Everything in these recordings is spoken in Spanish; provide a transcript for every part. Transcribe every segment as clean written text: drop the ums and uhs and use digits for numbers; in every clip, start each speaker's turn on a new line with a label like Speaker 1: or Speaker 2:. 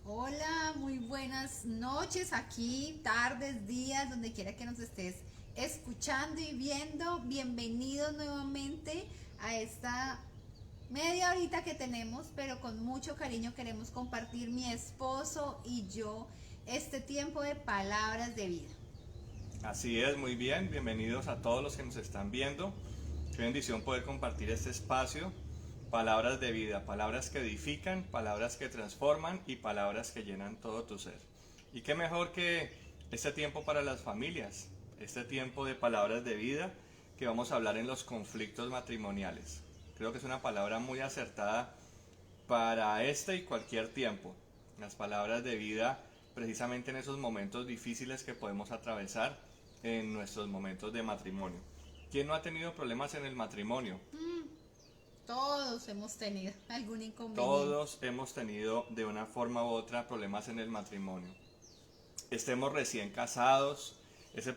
Speaker 1: Hola, muy buenas noches aquí, tardes, días, donde quiera que nos estés escuchando y viendo. Bienvenidos nuevamente a esta media horita que tenemos, pero con mucho cariño queremos compartir mi esposo y yo este tiempo de palabras de vida.
Speaker 2: Así es, muy bien. Bienvenidos a todos los que nos están viendo. Qué bendición poder compartir este espacio. Palabras de vida, palabras que edifican, palabras que transforman y palabras que llenan todo tu ser. Y qué mejor que este tiempo para las familias, este tiempo de palabras de vida que vamos a hablar en los conflictos matrimoniales. Creo que es una palabra muy acertada para este y cualquier tiempo. Las palabras de vida precisamente en esos momentos difíciles que podemos atravesar en nuestros momentos de matrimonio. ¿Quién no ha tenido problemas en el matrimonio?
Speaker 1: Todos hemos tenido algún inconveniente.
Speaker 2: Todos hemos tenido de una forma u otra problemas en el matrimonio. Estemos recién casados, ese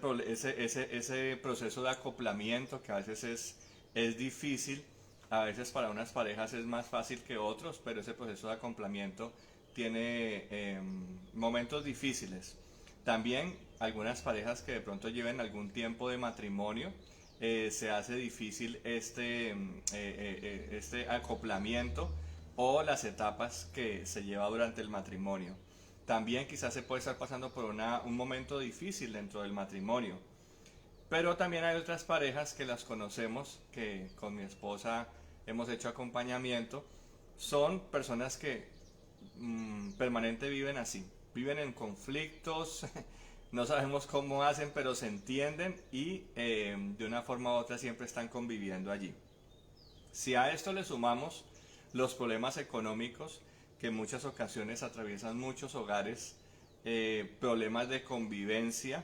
Speaker 2: proceso de acoplamiento que a veces es difícil, a veces para unas parejas es más fácil que otros, pero ese proceso de acoplamiento tiene momentos difíciles. También algunas parejas que de pronto lleven algún tiempo de matrimonio, se hace difícil este acoplamiento o las etapas que se lleva durante el matrimonio. También quizás se puede estar pasando por un momento difícil dentro del matrimonio. Pero también hay otras parejas que las conocemos, que con mi esposa hemos hecho acompañamiento. Son personas que permanente viven así, viven en conflictos, no sabemos cómo hacen, pero se entienden y de una forma u otra siempre están conviviendo allí. Si a esto le sumamos los problemas económicos que en muchas ocasiones atraviesan muchos hogares, problemas de convivencia,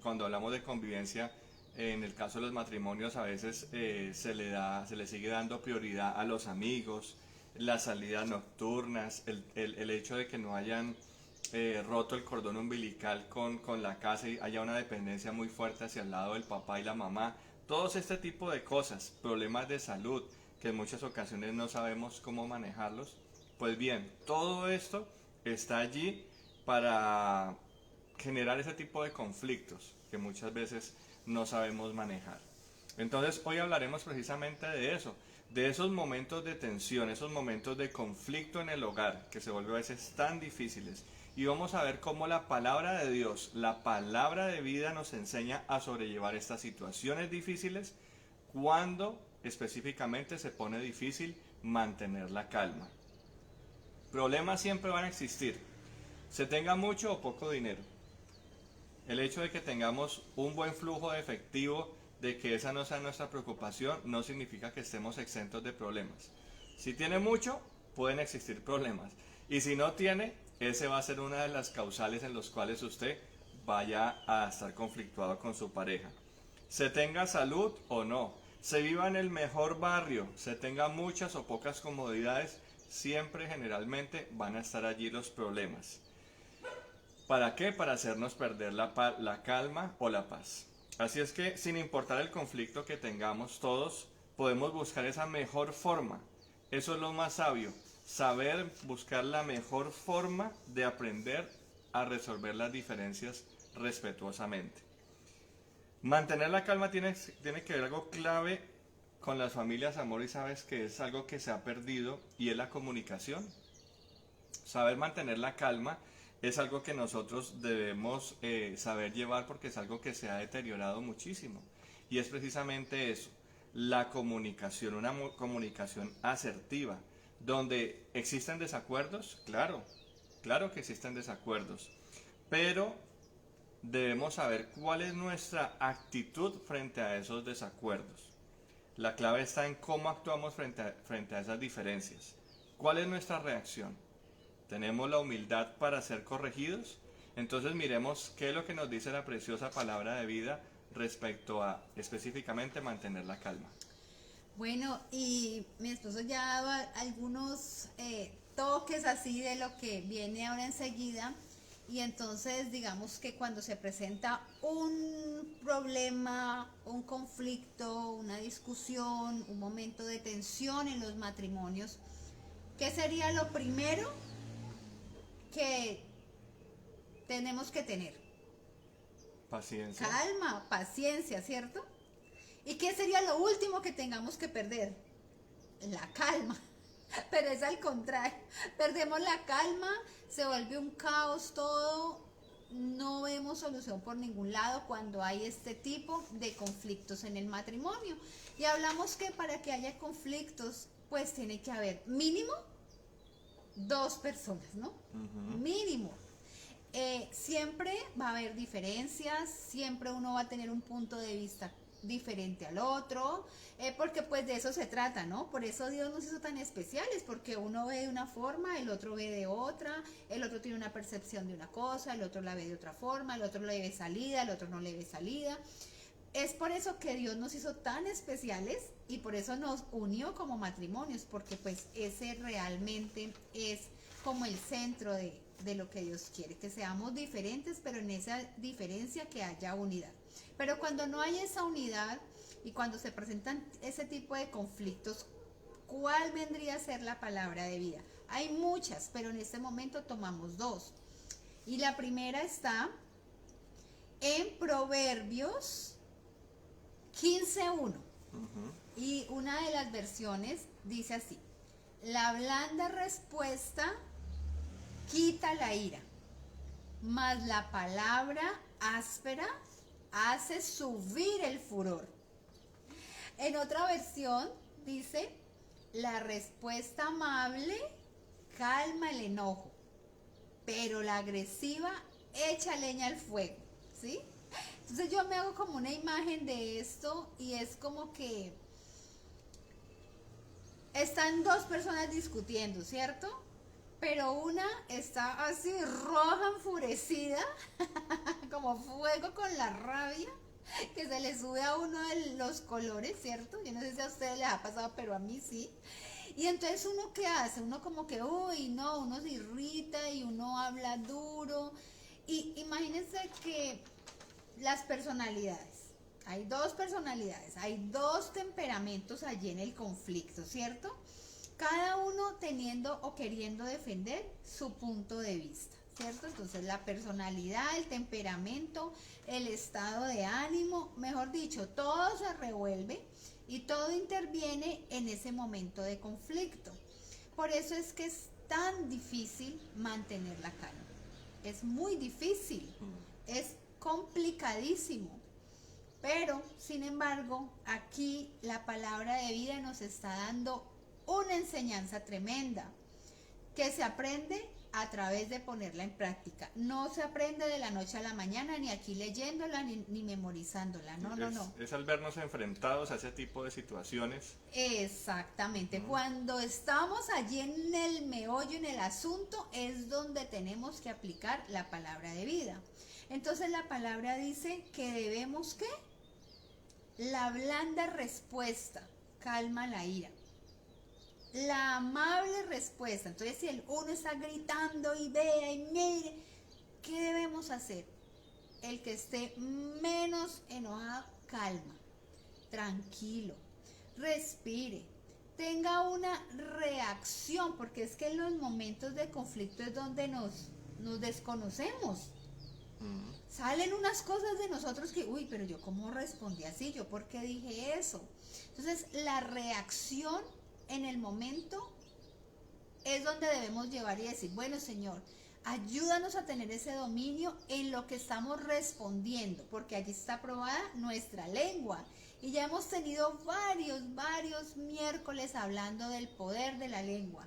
Speaker 2: cuando hablamos de convivencia, en el caso de los matrimonios a veces se le sigue dando prioridad a los amigos, las salidas nocturnas, el hecho de que no hayan roto el cordón umbilical con la casa y haya una dependencia muy fuerte hacia el lado del papá y la mamá. Todos este tipo de cosas, problemas de salud que en muchas ocasiones no sabemos cómo manejarlos. Pues bien, todo esto está allí para generar ese tipo de conflictos que muchas veces no sabemos manejar. Entonces hoy hablaremos precisamente de eso, de esos momentos de tensión, esos momentos de conflicto en el hogar que se vuelven a veces tan difíciles. Y vamos a ver cómo la palabra de Dios, la palabra de vida nos enseña a sobrellevar estas situaciones difíciles cuando específicamente se pone difícil mantener la calma. Problemas siempre van a existir, se tenga mucho o poco dinero. El hecho de que tengamos un buen flujo de efectivo, de que esa no sea nuestra preocupación, no significa que estemos exentos de problemas. Si tiene mucho, pueden existir problemas. Y si no tiene, ese va a ser una de las causales en las cuales usted vaya a estar conflictuado con su pareja. Se tenga salud o no, se viva en el mejor barrio, se tenga muchas o pocas comodidades, siempre generalmente van a estar allí los problemas. ¿Para qué? Para hacernos perder la calma o la paz. Así es que sin importar el conflicto que tengamos todos, podemos buscar esa mejor forma. Eso es lo más sabio, saber buscar la mejor forma de aprender a resolver las diferencias respetuosamente. Mantener la calma tiene que ver algo clave con las familias, amor, y sabes que es algo que se ha perdido y es la comunicación. Saber mantener la calma es algo que nosotros debemos saber llevar porque es algo que se ha deteriorado muchísimo. Y es precisamente eso, la comunicación, una comunicación asertiva, donde existen desacuerdos, claro, claro que existen desacuerdos, pero debemos saber cuál es nuestra actitud frente a esos desacuerdos. La clave está en cómo actuamos frente a esas diferencias. ¿Cuál es nuestra reacción? ¿Tenemos la humildad para ser corregidos? Entonces miremos qué es lo que nos dice la preciosa palabra de vida respecto a específicamente mantener la calma.
Speaker 1: Bueno, y mi esposo ya ha dado algunos toques así de lo que viene ahora enseguida. Y entonces digamos que cuando se presenta un problema, un conflicto, una discusión, un momento de tensión en los matrimonios, ¿qué sería lo primero que tenemos que tener?
Speaker 2: Paciencia.
Speaker 1: Calma, paciencia, ¿cierto? ¿Y qué sería lo último que tengamos que perder? La calma. Pero es al contrario. Perdemos la calma, se vuelve un caos todo, no vemos solución por ningún lado cuando hay este tipo de conflictos en el matrimonio. Y hablamos que para que haya conflictos, pues tiene que haber mínimo 2 personas, ¿no? Mínimo. Siempre va a haber diferencias, siempre uno va a tener un punto de vista diferente al otro, porque pues de eso se trata, ¿no? Por eso Dios nos hizo tan especiales, porque uno ve de una forma, el otro ve de otra, el otro tiene una percepción de una cosa, el otro la ve de otra forma, el otro le ve salida, el otro no le ve salida. Es por eso que Dios nos hizo tan especiales y por eso nos unió como matrimonios, porque pues ese realmente es como el centro de lo que Dios quiere, que seamos diferentes, pero en esa diferencia que haya unidad. Pero cuando no hay esa unidad y cuando se presentan ese tipo de conflictos, ¿cuál vendría a ser la palabra de vida? Hay muchas, pero en este momento tomamos 2. Y la primera está en Proverbios 15:1. Y una de las versiones dice así: la blanda respuesta quita la ira, mas la palabra áspera hace subir el furor. En otra versión dice: la respuesta amable calma el enojo, pero la agresiva echa leña al fuego, ¿sí? Entonces yo me hago como una imagen de esto y es como que están 2 personas discutiendo, ¿cierto? Pero una está así roja, enfurecida, como fuego con la rabia, que se le sube a uno de los colores, ¿cierto? Yo no sé si a ustedes les ha pasado, pero a mí sí. Y entonces uno, ¿qué hace? Uno como que, uy, no, uno se irrita y uno habla duro. Y imagínense que las personalidades, hay 2 personalidades, hay 2 temperamentos allí en el conflicto, ¿cierto? Cada uno teniendo o queriendo defender su punto de vista, ¿cierto? Entonces la personalidad, el temperamento, el estado de ánimo, mejor dicho, todo se revuelve y todo interviene en ese momento de conflicto. Por eso es que es tan difícil mantener la calma. Es muy difícil, es complicadísimo. Pero, sin embargo, aquí la palabra de vida nos está dando una enseñanza tremenda que se aprende a través de ponerla en práctica. No se aprende de la noche a la mañana, ni aquí leyéndola, ni memorizándola. No.
Speaker 2: Es al vernos enfrentados a ese tipo de situaciones.
Speaker 1: Exactamente. Cuando estamos allí en el meollo, en el asunto, es donde tenemos que aplicar la palabra de vida. Entonces la palabra dice que debemos, ¿qué? La blanda respuesta calma la ira. La amable respuesta. Entonces, si el uno está gritando y vea y mire, ¿qué debemos hacer? El que esté menos enojado, calma, tranquilo, respire, tenga una reacción, porque es que en los momentos de conflicto es donde nos desconocemos. Salen unas cosas de nosotros que, uy, pero yo cómo respondí así, yo por qué dije eso. Entonces, la reacción en el momento es donde debemos llevar y decir, bueno, Señor, ayúdanos a tener ese dominio en lo que estamos respondiendo, porque allí está probada nuestra lengua. Y ya hemos tenido varios miércoles hablando del poder de la lengua,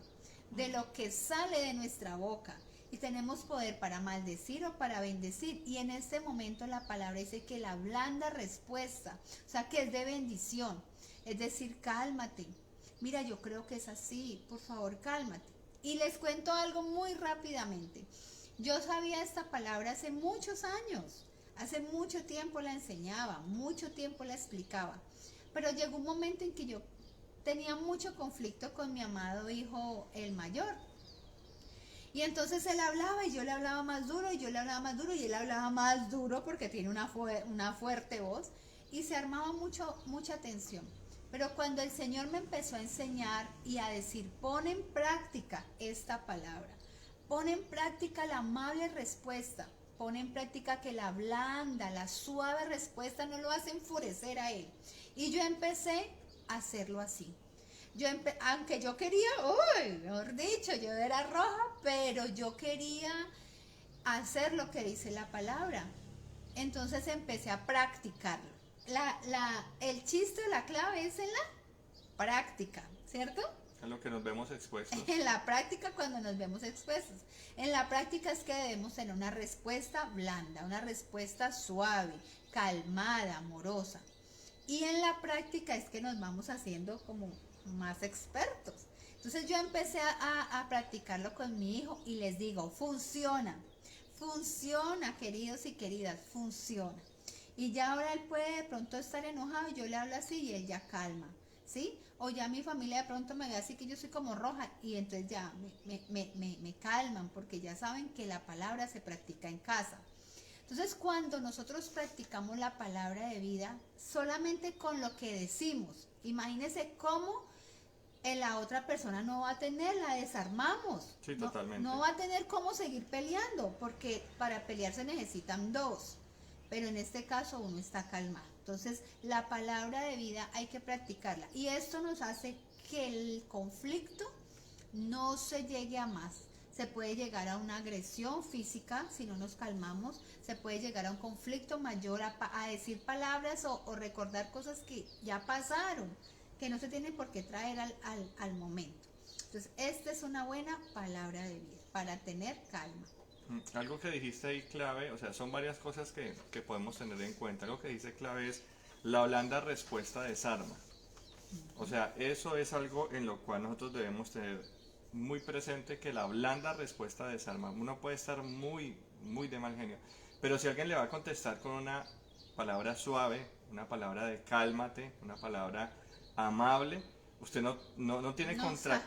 Speaker 1: de lo que sale de nuestra boca. Y tenemos poder para maldecir o para bendecir. Y en este momento la palabra dice que la blanda respuesta, o sea que es de bendición. Es decir, cálmate. Mira, yo creo que es así, por favor, cálmate. Y les cuento algo muy rápidamente. Yo sabía esta palabra hace muchos años. Hace mucho tiempo la enseñaba, mucho tiempo la explicaba. Pero llegó un momento en que yo tenía mucho conflicto con mi amado hijo, el mayor. Y entonces él hablaba y yo le hablaba más duro y yo le hablaba más duro y él hablaba más duro porque tiene una fuerte voz y se armaba mucha tensión. Pero cuando el Señor me empezó a enseñar y a decir, pon en práctica esta palabra, Pon en práctica la amable respuesta. Pon en práctica que la blanda, la suave respuesta no lo hace enfurecer a él. Y yo empecé a hacerlo así. Aunque yo quería, uy, mejor dicho, yo era roja, pero yo quería hacer lo que dice la palabra. Entonces empecé a practicarlo. El chiste o la clave es en la práctica, ¿cierto?
Speaker 2: A lo que nos vemos expuestos.
Speaker 1: En la práctica, cuando nos vemos expuestos. En la práctica es que debemos tener una respuesta blanda, una respuesta suave, calmada, amorosa. Y en la práctica es que nos vamos haciendo como más expertos. Entonces yo empecé a practicarlo con mi hijo y les digo, funciona, queridos y queridas, funciona. Y ya ahora él puede de pronto estar enojado y yo le hablo así y él ya calma, ¿sí? O ya mi familia de pronto me ve así que yo soy como roja y entonces ya me calman porque ya saben que la palabra se practica en casa. Entonces cuando nosotros practicamos la palabra de vida solamente con lo que decimos, imagínense cómo la otra persona no va a tener, la desarmamos.
Speaker 2: Sí, totalmente.
Speaker 1: No va a tener cómo seguir peleando porque para pelear se necesitan dos, pero en este caso uno está calmado. Entonces la palabra de vida hay que practicarla y esto nos hace que el conflicto no se llegue a más. Se puede llegar a una agresión física si no nos calmamos, se puede llegar a un conflicto mayor, a decir palabras o recordar cosas que ya pasaron, que no se tienen por qué traer al momento. Entonces esta es una buena palabra de vida para tener calma.
Speaker 2: Algo que dijiste ahí clave, o sea, son varias cosas que podemos tener en cuenta. Algo que dice clave es la blanda respuesta desarma. O sea, eso es algo en lo cual nosotros debemos tener muy presente, que la blanda respuesta desarma. Uno puede estar muy de mal genio, pero si alguien le va a contestar con una palabra suave, una palabra de cálmate, una palabra amable, usted no tiene contra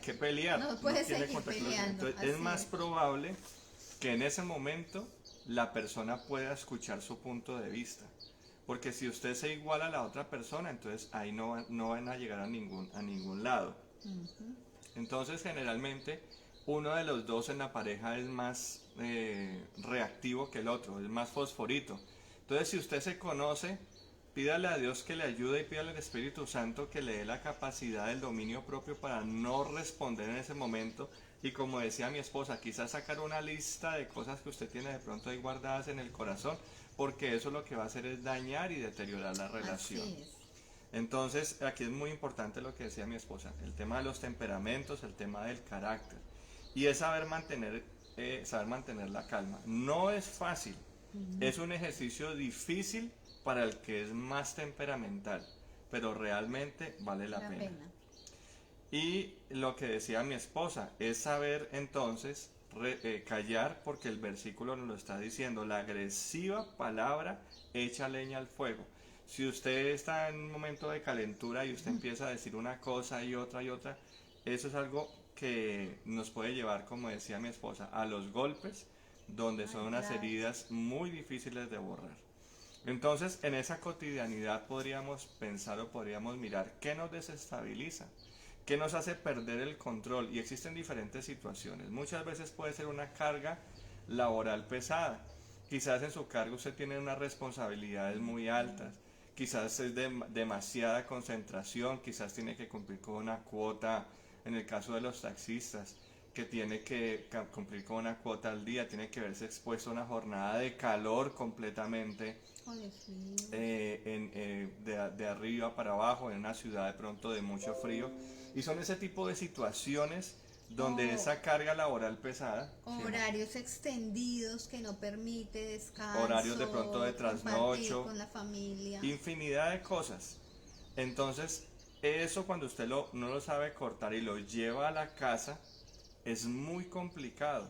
Speaker 2: qué pelear.
Speaker 1: No puede
Speaker 2: tiene
Speaker 1: seguir peleando.
Speaker 2: Entonces, es más probable que en ese momento la persona pueda escuchar su punto de vista. Porque si usted se iguala a la otra persona, entonces ahí no van a llegar a ningún lado. Entonces generalmente uno de los dos en la pareja es más reactivo que el otro, es más fosforito. Entonces si usted se conoce, pídale a Dios que le ayude y pídale al Espíritu Santo que le dé la capacidad del dominio propio para no responder en ese momento. Y como decía mi esposa, quizás sacar una lista de cosas que usted tiene de pronto ahí guardadas en el corazón, porque eso lo que va a hacer es dañar y deteriorar la relación.
Speaker 1: Así es.
Speaker 2: Entonces aquí es muy importante lo que decía mi esposa, el tema de los temperamentos, el tema del carácter, y es saber mantener la calma. No es fácil, es un ejercicio difícil para el que es más temperamental, pero realmente vale la pena. Y lo que decía mi esposa es saber entonces callar, porque el versículo nos lo está diciendo, la agresiva palabra echa leña al fuego. Si usted está en un momento de calentura y usted empieza a decir una cosa y otra, eso es algo que nos puede llevar, como decía mi esposa, a los golpes, donde son unas heridas muy difíciles de borrar. Entonces, en esa cotidianidad podríamos pensar o podríamos mirar qué nos desestabiliza, qué nos hace perder el control, y existen diferentes situaciones. Muchas veces puede ser una carga laboral pesada. Quizás en su cargo usted tiene unas responsabilidades muy altas, quizás es demasiada concentración, quizás tiene que cumplir con una cuota, en el caso de los taxistas, que tiene que cumplir con una cuota al día, tiene que verse expuesto a una jornada de calor completamente, de arriba para abajo, en una ciudad de pronto de mucho frío, y son ese tipo de situaciones donde esa carga laboral pesada,
Speaker 1: horarios extendidos que no permite descanso,
Speaker 2: horarios de pronto de trasnocho,
Speaker 1: con la familia,
Speaker 2: infinidad de cosas. Entonces eso, cuando usted no lo sabe cortar y lo lleva a la casa, es muy complicado.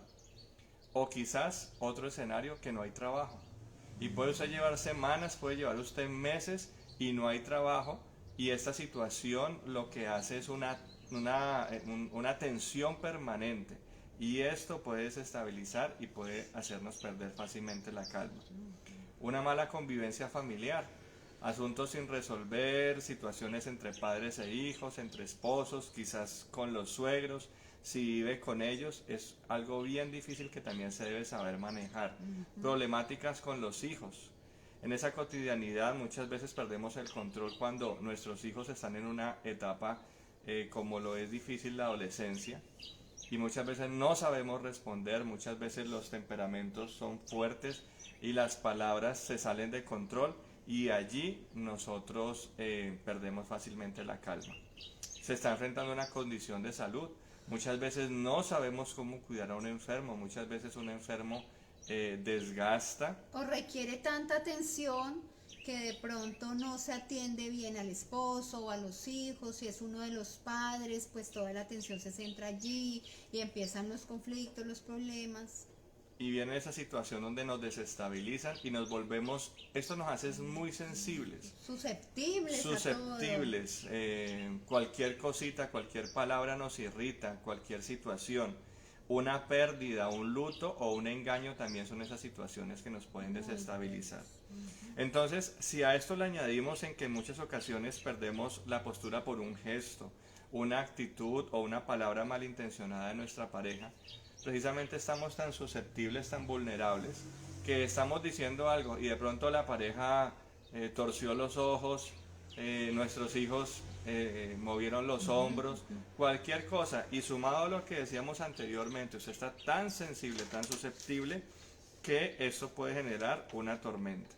Speaker 2: O quizás otro escenario, que no hay trabajo, y puede usted llevar semanas, puede llevar usted meses y no hay trabajo, y esta situación lo que hace es una tensión permanente, y esto puede desestabilizar y puede hacernos perder fácilmente la calma. Una mala convivencia familiar, asuntos sin resolver, situaciones entre padres e hijos, entre esposos, quizás con los suegros, si vive con ellos, es algo bien difícil que también se debe saber manejar. Problemáticas con los hijos. En esa cotidianidad muchas veces perdemos el control cuando nuestros hijos están en una etapa como lo es difícil la adolescencia, y muchas veces no sabemos responder, muchas veces los temperamentos son fuertes y las palabras se salen de control, y allí nosotros perdemos fácilmente la calma. Se está enfrentando a una condición de salud, muchas veces no sabemos cómo cuidar a un enfermo, muchas veces un enfermo desgasta.
Speaker 1: O requiere tanta atención que de pronto no se atiende bien al esposo o a los hijos. Si es uno de los padres, pues toda la atención se centra allí y empiezan los conflictos, los problemas.
Speaker 2: Y viene esa situación donde nos desestabilizan y nos volvemos, esto nos hace muy sensibles, susceptibles. Cualquier cosita, cualquier palabra nos irrita, cualquier situación, una pérdida, un luto o un engaño también son esas situaciones que nos pueden desestabilizar. Entonces, si a esto le añadimos en que en muchas ocasiones perdemos la postura por un gesto, una actitud o una palabra malintencionada de nuestra pareja, precisamente estamos tan susceptibles, tan vulnerables, que estamos diciendo algo y de pronto la pareja torció los ojos, nuestros hijos movieron los hombros, cualquier cosa, y sumado a lo que decíamos anteriormente, usted está tan sensible, tan susceptible, que eso puede generar una tormenta.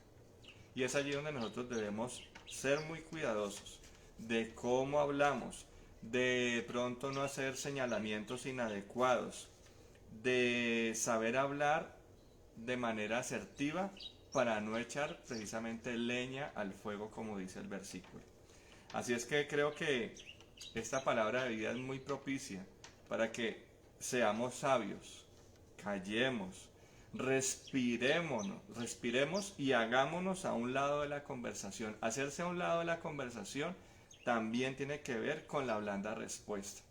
Speaker 2: Y es allí donde nosotros debemos ser muy cuidadosos de cómo hablamos, de pronto no hacer señalamientos inadecuados, de saber hablar de manera asertiva para no echar precisamente leña al fuego, como dice el versículo. Así es que creo que esta palabra de vida es muy propicia para que seamos sabios, callemos, respiremos y hagámonos a un lado de la conversación. Hacerse a un lado de la conversación también tiene que ver con la blanda respuesta,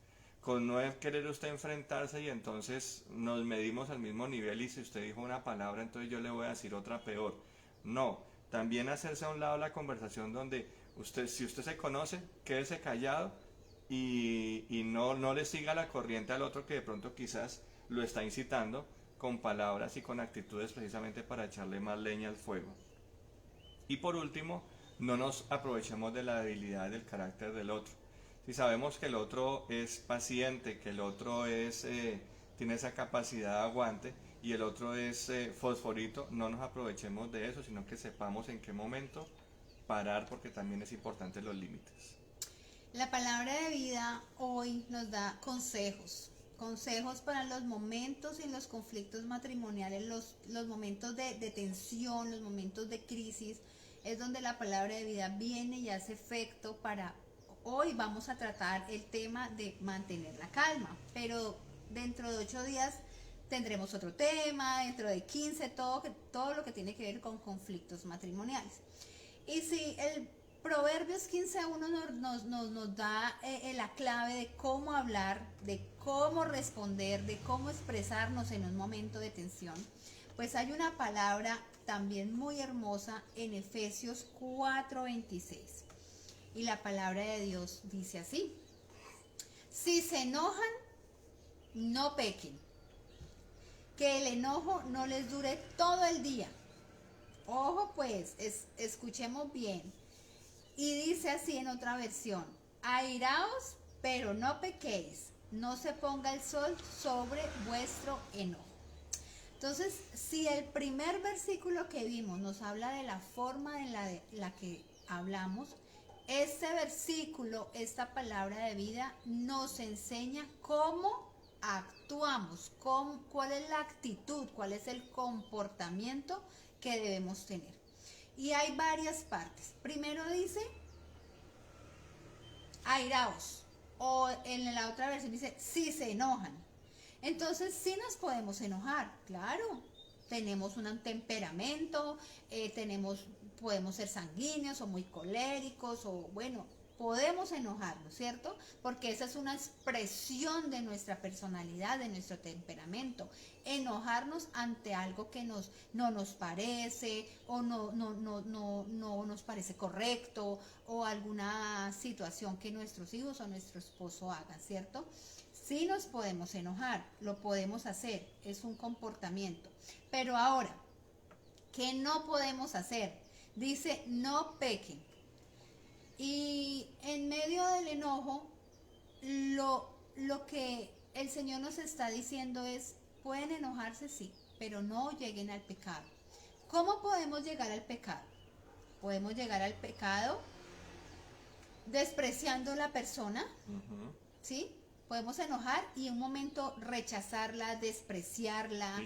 Speaker 2: con no querer usted enfrentarse y entonces nos medimos al mismo nivel, y si usted dijo una palabra entonces yo le voy a decir otra peor. No, también hacerse a un lado de la conversación donde usted, si usted se conoce, quédese callado y no le siga la corriente al otro que de pronto quizás lo está incitando con palabras y con actitudes precisamente para echarle más leña al fuego. Y por último, no nos aprovechemos de la debilidad del carácter del otro. Si sabemos que el otro es paciente, que el otro tiene esa capacidad de aguante y el otro es fosforito, no nos aprovechemos de eso, sino que sepamos en qué momento parar, porque también es importante los límites.
Speaker 1: La palabra de vida hoy nos da consejos para los momentos y los conflictos matrimoniales, los momentos de tensión, los momentos de crisis, es donde la palabra de vida viene y hace efecto para... Hoy vamos a tratar el tema de mantener la calma, pero dentro de 8 días tendremos otro tema, dentro de 15, todo lo que tiene que ver con conflictos matrimoniales. Y si el Proverbios 15:1 nos da la clave de cómo hablar, de cómo responder, de cómo expresarnos en un momento de tensión, pues hay una palabra también muy hermosa en Efesios 4:26. Y la palabra de Dios dice así: si se enojan, no pequen, que el enojo no les dure todo el día. Ojo pues, escuchemos bien. Y dice así en otra versión: airaos, pero no pequéis, no se ponga el sol sobre vuestro enojo. Entonces, si el primer versículo que vimos nos habla de la forma en la que hablamos, este versículo, esta palabra de vida, nos enseña cómo actuamos, cuál es la actitud, cuál es el comportamiento que debemos tener. Y hay varias partes. Primero dice, airaos, o en la otra versión dice, si se enojan. Entonces sí nos podemos enojar, claro. Tenemos un temperamento, podemos ser sanguíneos o muy coléricos, o bueno, podemos enojarnos, ¿cierto? Porque esa es una expresión de nuestra personalidad, de nuestro temperamento. Enojarnos ante algo que no nos parece, o no nos parece correcto, o alguna situación que nuestros hijos o nuestro esposo hagan, ¿cierto? Sí nos podemos enojar, lo podemos hacer, es un comportamiento. Pero ahora, ¿qué no podemos hacer? Dice, no pequen. Y en medio del enojo, lo que el Señor nos está diciendo es, pueden enojarse, sí, pero no lleguen al pecado. ¿Cómo podemos llegar al pecado? Podemos llegar al pecado despreciando a la persona,
Speaker 2: Ujú.
Speaker 1: ¿sí? Podemos enojar y en un momento rechazarla, despreciarla,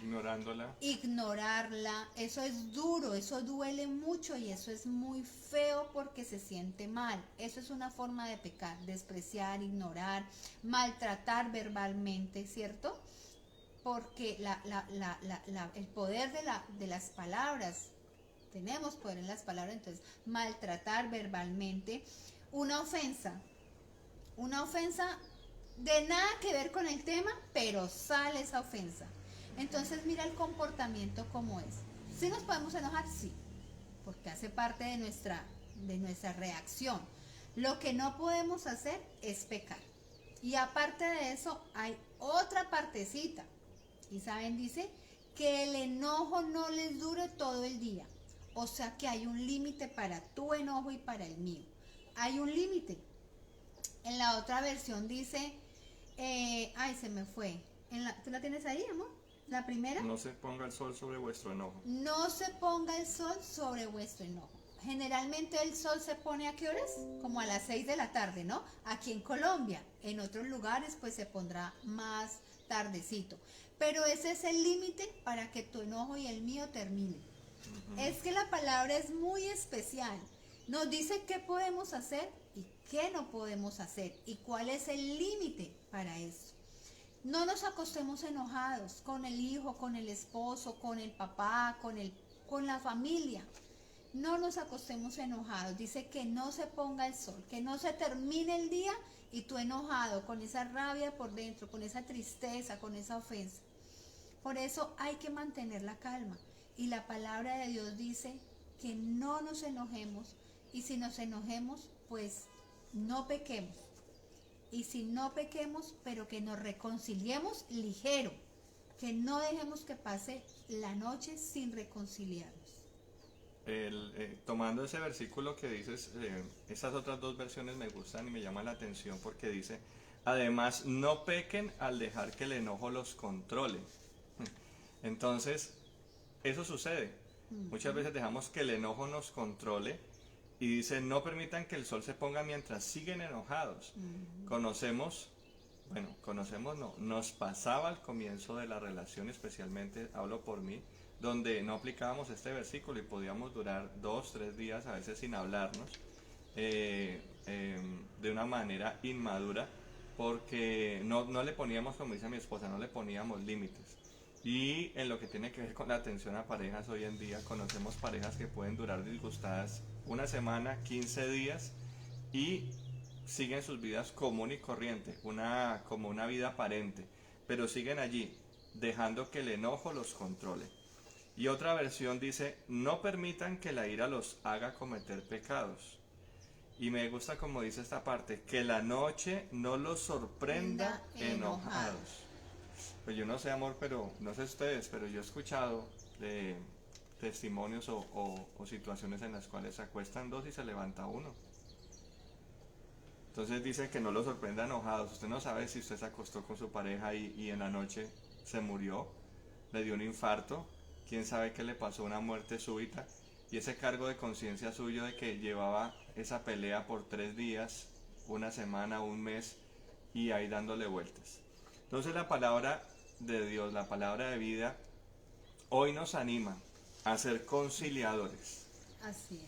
Speaker 1: ignorarla. Eso es duro, eso duele mucho y eso es muy feo porque se siente mal. Eso es una forma de pecar, despreciar, ignorar, maltratar verbalmente, ¿cierto? Porque el poder de las palabras, tenemos poder en las palabras, entonces maltratar verbalmente, una ofensa de nada que ver con el tema, pero sale esa ofensa. Entonces mira el comportamiento como es. ¿Sí nos podemos enojar? Sí, porque hace parte de nuestra reacción. Lo que no podemos hacer es pecar. Y aparte de eso, hay otra partecita. Y saben, dice que el enojo no les dure todo el día. O sea que hay un límite para tu enojo y para el mío. Hay un límite. En la otra versión dice, ay, se me fue. ¿Tú la tienes ahí, amor? La primera.
Speaker 2: No se ponga el sol sobre vuestro enojo.
Speaker 1: No se ponga el sol sobre vuestro enojo. Generalmente el sol se pone ¿a qué horas? Como a las 6 de la tarde, ¿no? Aquí en Colombia. En otros lugares pues se pondrá más tardecito. Pero ese es el límite para que tu enojo y el mío terminen. Es que la palabra es muy especial. Nos dice qué podemos hacer y qué no podemos hacer y cuál es el límite para eso. No nos acostemos enojados con el hijo, con el esposo, con el papá, con la familia. No nos acostemos enojados. Dice que no se ponga el sol, que no se termine el día y tú enojado, con esa rabia por dentro, con esa tristeza, con esa ofensa. Por eso hay que mantener la calma. Y la palabra de Dios dice que no nos enojemos y si nos enojemos, pues no pequemos. Y si no pequemos, pero que nos reconciliemos ligero, que no dejemos que pase la noche sin reconciliarnos.
Speaker 2: Tomando ese versículo que dices, esas otras dos versiones me gustan y me llaman la atención porque dice, además no pequen al dejar que el enojo los controle. Entonces, eso sucede. Muchas veces dejamos que el enojo nos controle y dice, no permitan que el sol se ponga mientras siguen enojados. Conocemos no, nos pasaba al comienzo de la relación, especialmente, hablo por mí, donde no aplicábamos este versículo y podíamos durar 2, 3 días a veces sin hablarnos de una manera inmadura porque no le poníamos, como dice mi esposa, no le poníamos límites. Y en lo que tiene que ver con la atención a parejas, hoy en día conocemos parejas que pueden durar disgustadas una semana, 15 días y siguen sus vidas común y corriente, como una vida aparente, pero siguen allí, dejando que el enojo los controle. Y otra versión dice, no permitan que la ira los haga cometer pecados. Y me gusta como dice esta parte, que la noche no los sorprenda enojados. Pues yo no sé, amor, pero no sé ustedes, pero yo he escuchado de testimonios o situaciones en las cuales se acuestan dos y se levanta uno. Entonces dice que no lo sorprenda enojados. Usted no sabe si usted se acostó con su pareja y en la noche se murió, le dio un infarto, quién sabe qué le pasó, una muerte súbita, y ese cargo de conciencia suyo de que llevaba esa pelea por 3 días, una semana, un mes, y ahí dándole vueltas. Entonces la palabra de Dios, la palabra de vida, hoy nos anima a ser conciliadores,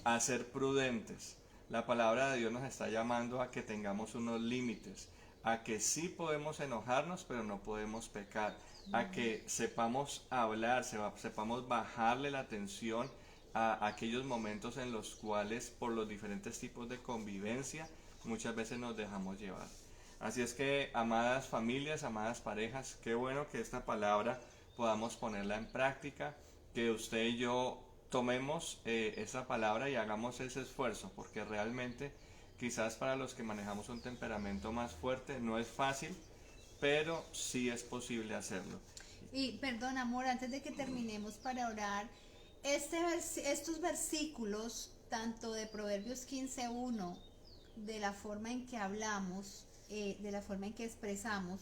Speaker 2: a ser prudentes. La palabra de Dios nos está llamando a que tengamos unos límites, a que sí podemos enojarnos, pero no podemos pecar, a que sepamos hablar, sepamos bajarle la tensión a aquellos momentos en los cuales, por los diferentes tipos de convivencia, muchas veces nos dejamos llevar. Así es que, amadas familias, amadas parejas, qué bueno que esta palabra podamos ponerla en práctica, que usted y yo tomemos esa palabra y hagamos ese esfuerzo, porque realmente quizás para los que manejamos un temperamento más fuerte no es fácil, pero sí es posible hacerlo.
Speaker 1: Y perdón, amor, antes de que terminemos para orar, estos versículos, tanto de Proverbios 15:1, de la forma en que hablamos, de la forma en que expresamos,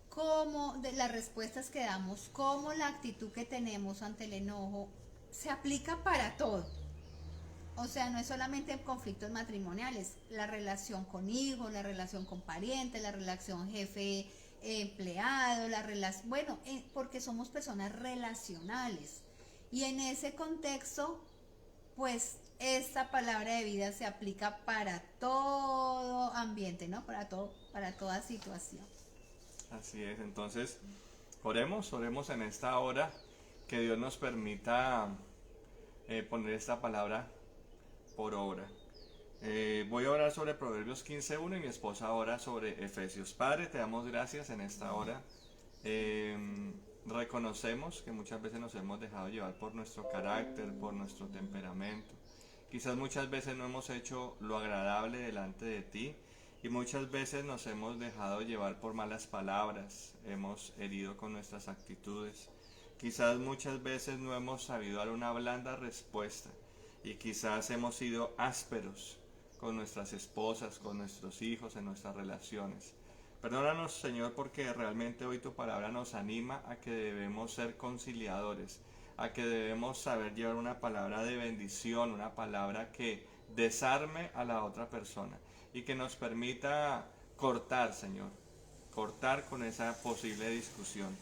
Speaker 1: como de las respuestas que damos, como la actitud que tenemos ante el enojo, se aplica para todo. O sea, no es solamente en conflictos matrimoniales, la relación con hijos, la relación con parientes, la relación jefe empleado, la relación, bueno, porque somos personas relacionales. Y en ese contexto, pues esta palabra de vida se aplica para todo ambiente, ¿no? Para toda situación.
Speaker 2: Así es, entonces oremos en esta hora, que Dios nos permita poner esta palabra por obra. Voy a orar sobre Proverbios 15:1 y mi esposa ora sobre Efesios. Padre, te damos gracias en esta hora. Reconocemos que muchas veces nos hemos dejado llevar por nuestro carácter, por nuestro temperamento. Quizás muchas veces no hemos hecho lo agradable delante de ti y muchas veces nos hemos dejado llevar por malas palabras, hemos herido con nuestras actitudes. Quizás muchas veces no hemos sabido dar una blanda respuesta y quizás hemos sido ásperos con nuestras esposas, con nuestros hijos, en nuestras relaciones. Perdónanos, Señor, porque realmente hoy tu palabra nos anima a que debemos ser conciliadores, a que debemos saber llevar una palabra de bendición, una palabra que desarme a la otra persona y que nos permita cortar, Señor, cortar con esa posible discusión.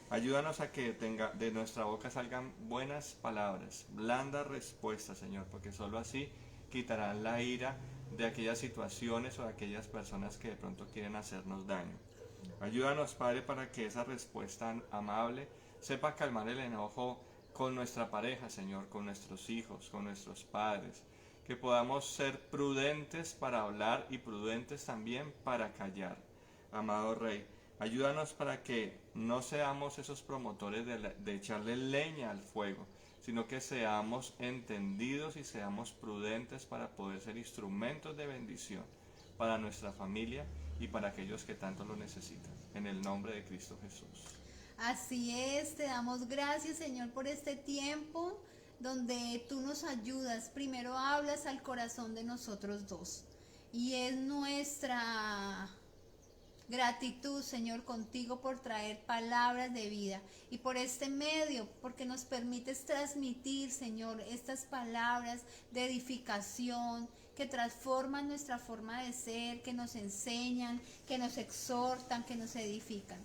Speaker 2: Ayúdanos a que de nuestra boca salgan buenas palabras, blandas respuestas, Señor, porque solo así quitarán la ira de aquellas situaciones o de aquellas personas que de pronto quieren hacernos daño. Ayúdanos, Padre, para que esa respuesta amable sepa calmar el enojo con nuestra pareja, Señor, con nuestros hijos, con nuestros padres, que podamos ser prudentes para hablar y prudentes también para callar. Amado Rey, ayúdanos para que no seamos esos promotores de echarle leña al fuego, sino que seamos entendidos y seamos prudentes para poder ser instrumentos de bendición para nuestra familia y para aquellos que tanto lo necesitan. En el nombre de Cristo Jesús.
Speaker 1: Así es, te damos gracias, Señor, por este tiempo donde tú nos ayudas. Primero hablas al corazón de nosotros dos. Y es nuestra gratitud, Señor, contigo por traer palabras de vida y por este medio, porque nos permites transmitir, Señor, estas palabras de edificación que transforman nuestra forma de ser, que nos enseñan, que nos exhortan, que nos edifican.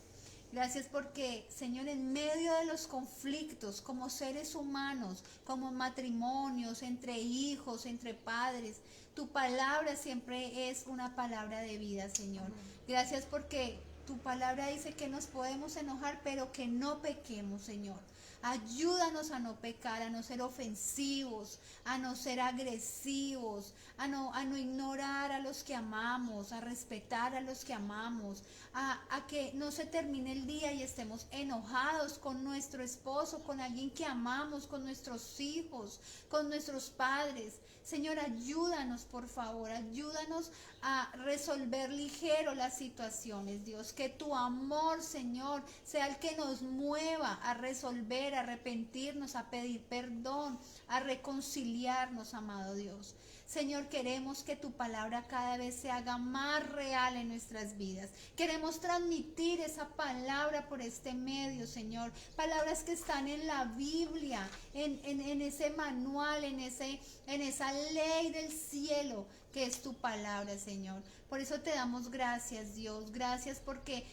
Speaker 1: Gracias porque, Señor, en medio de los conflictos, como seres humanos, como matrimonios, entre hijos, entre padres, tu palabra siempre es una palabra de vida, Señor. Gracias porque tu palabra dice que nos podemos enojar, pero que no pequemos, Señor. Ayúdanos a no pecar, a no ser ofensivos, a no ser agresivos, a no ignorar a los que amamos, a respetar a los que amamos, a que no se termine el día y estemos enojados con nuestro esposo, con alguien que amamos, con nuestros hijos, con nuestros padres. Señor, ayúdanos, por favor, ayúdanos a resolver ligero las situaciones, Dios. Que tu amor, Señor, sea el que nos mueva a resolver, a arrepentirnos, a pedir perdón, a reconciliarnos, amado Dios. Señor, queremos que tu palabra cada vez se haga más real en nuestras vidas. Queremos transmitir esa palabra por este medio, Señor. Palabras que están en la Biblia, en ese manual, en esa ley del cielo que es tu palabra, Señor. Por eso te damos gracias, Dios. Gracias porque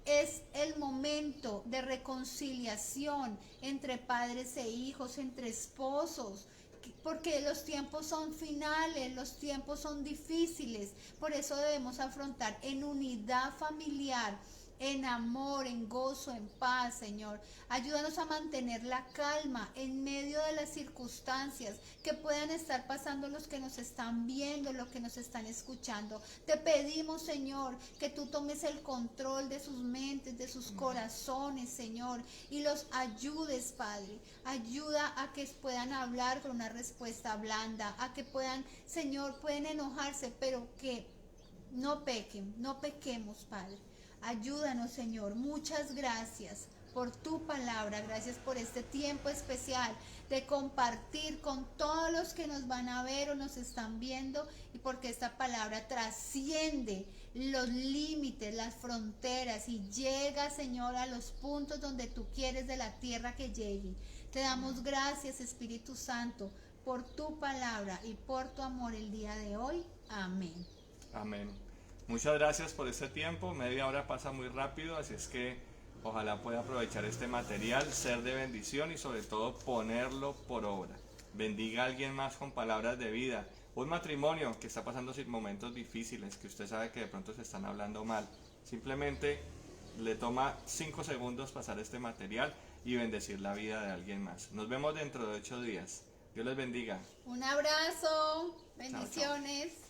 Speaker 1: es el momento de reconciliación entre padres e hijos, entre esposos, porque los tiempos son finales, los tiempos son difíciles. Por eso debemos afrontar en unidad familiar, en amor, en gozo, en paz, Señor. Ayúdanos a mantener la calma en medio de las circunstancias que puedan estar pasando los que nos están viendo, los que nos están escuchando. Te pedimos, Señor, que tú tomes el control de sus mentes, de sus corazones, Señor, y los ayudes, Padre. Ayuda a que puedan hablar con una respuesta blanda, a que puedan, Señor, pueden enojarse, pero que no pequen, no pequemos, Padre. Ayúdanos, Señor. Muchas gracias por tu palabra. Gracias por este tiempo especial de compartir con todos los que nos van a ver o nos están viendo, y porque esta palabra trasciende los límites, las fronteras, y llega, Señor, a los puntos donde tú quieres de la tierra que llegue. Te damos gracias, Espíritu Santo, por tu palabra y por tu amor el día de hoy. Amén.
Speaker 2: Amén. Muchas gracias por este tiempo. Media hora pasa muy rápido, así es que ojalá pueda aprovechar este material, ser de bendición y sobre todo ponerlo por obra. Bendiga a alguien más con palabras de vida. Un matrimonio que está pasando momentos difíciles, que usted sabe que de pronto se están hablando mal. Simplemente le toma 5 segundos pasar este material y bendecir la vida de alguien más. Nos vemos dentro de 8 días. Dios les bendiga.
Speaker 1: Un abrazo.
Speaker 2: Chao, chao.
Speaker 1: Bendiciones.